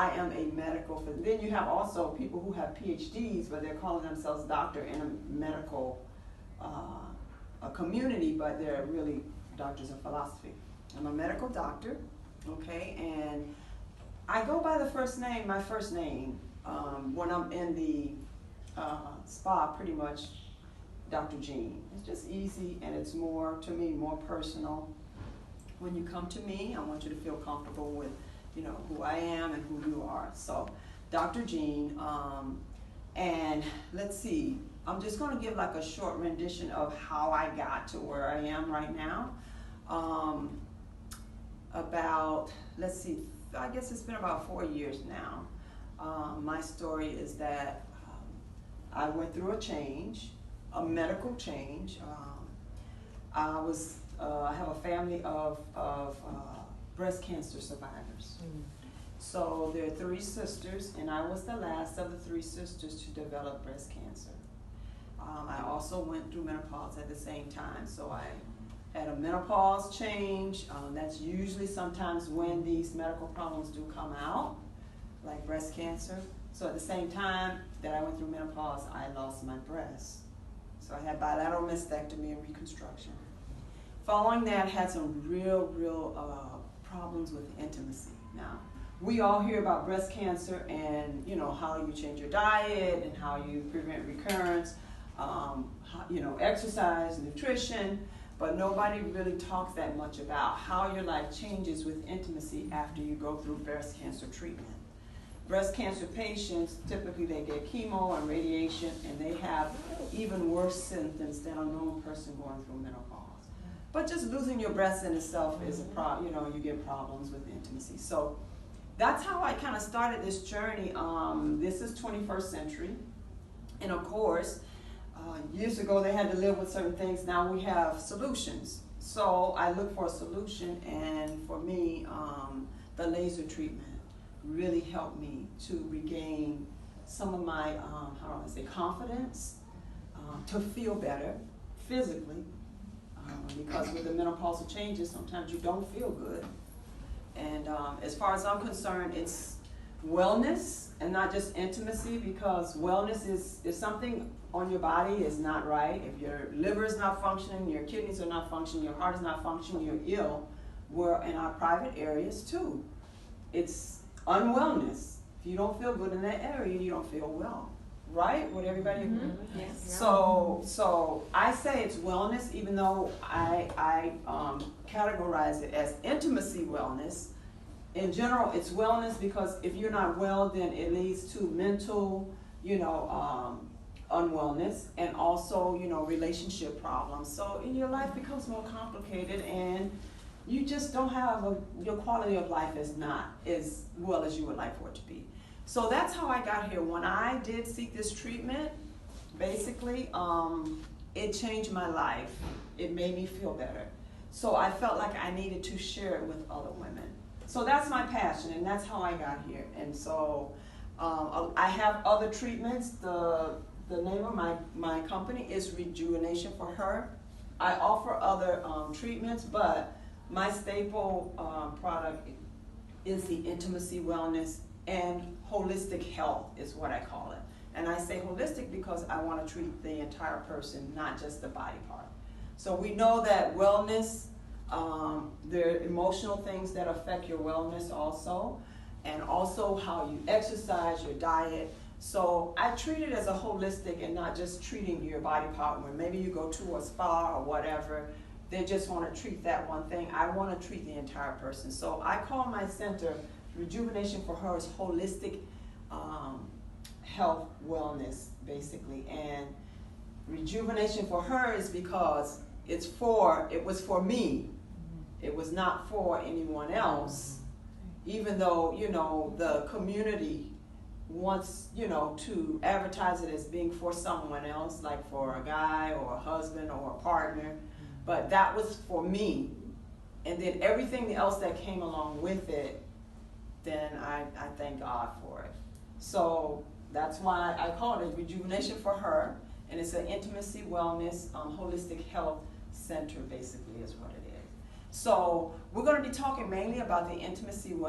I am a medical physician. Then you have also people who have PhDs, but they're calling themselves doctor in a medical a community, but they're really doctors of philosophy. I'm a medical doctor, okay, and I go by the first name, my first name, when I'm in the spa, pretty much Dr. Jean. It's just easy, and it's more, to me, more personal. When you come to me, I want you to feel comfortable with, you know, who I am and who you are. So, Dr. Jean, and let's see, I'm just going to give like a short rendition of how I got to where I am right now. Let's see, I guess it's been about 4 years now. My story is that I went through a change, a medical change. I have a family of breast cancer survivors. So there are 3 sisters, and I was the last of the 3 sisters to develop breast cancer. I also went through menopause at the same time, so I had a menopause change. That's usually sometimes when these medical problems do come out, like breast cancer. So at the same time that I went through menopause, I lost my breast. So I had bilateral mastectomy and reconstruction. Following that, I had some real problems with intimacy. Now, we all hear about breast cancer and, you know, how you change your diet and how you prevent recurrence, you know, exercise, nutrition, but nobody really talks that much about how your life changes with intimacy after you go through breast cancer treatment. Breast cancer patients, typically they get chemo and radiation, and they have even worse symptoms than a normal person going through menopause. But just losing your breast in itself is a problem, you know, you get problems with intimacy. So that's how I kind of started this journey. This is 21st century, and of course, years ago they had to live with certain things. Now we have solutions. So I look for a solution, and for me, the laser treatment really helped me to regain some of my, how do I say, confidence, to feel better physically, because with the menopausal changes, sometimes you don't feel good. And as far as I'm concerned, it's wellness and not just intimacy, because wellness is if something on your body is not right, if your liver is not functioning, your kidneys are not functioning, your heart is not functioning, you're ill. We're in our private areas too. It's unwellness. If you don't feel good in that area, you don't feel well. Right? Would everybody agree? Yes. So I say it's wellness, even though I categorize it as intimacy wellness. In general, it's wellness because if you're not well, then it leads to mental, you know, unwellness, and also, you know, relationship problems. So your life becomes more complicated, and you just don't have your quality of life is not as well as you would like for it to be. So that's how I got here. When I did seek this treatment, basically, it changed my life. It made me feel better. So I felt like I needed to share it with other women. So that's my passion, and that's how I got here. And so I have other treatments. The name of my company is Rejuvenation For Her. I offer other treatments, but my staple product is the intimacy wellness and holistic health is what I call it. And I say holistic because I want to treat the entire person, not just the body part. So we know that wellness, there are emotional things that affect your wellness also, and also how you exercise, your diet. So I treat it as a holistic and not just treating your body part where maybe you go to a spa or whatever. They just want to treat that one thing. I want to treat the entire person. So I call my center Rejuvenation For Her is holistic health wellness, basically. And Rejuvenation For Her is because it was for me. It was not for anyone else, even though, you know, the community wants, you know, to advertise it as being for someone else, like for a guy or a husband or a partner. But that was for me. And then everything else that came along with it, then I thank God for it. So that's why I call it Rejuvenation For Her, and it's an intimacy, wellness, holistic health center, basically, is what it is. So we're going to be talking mainly about the intimacy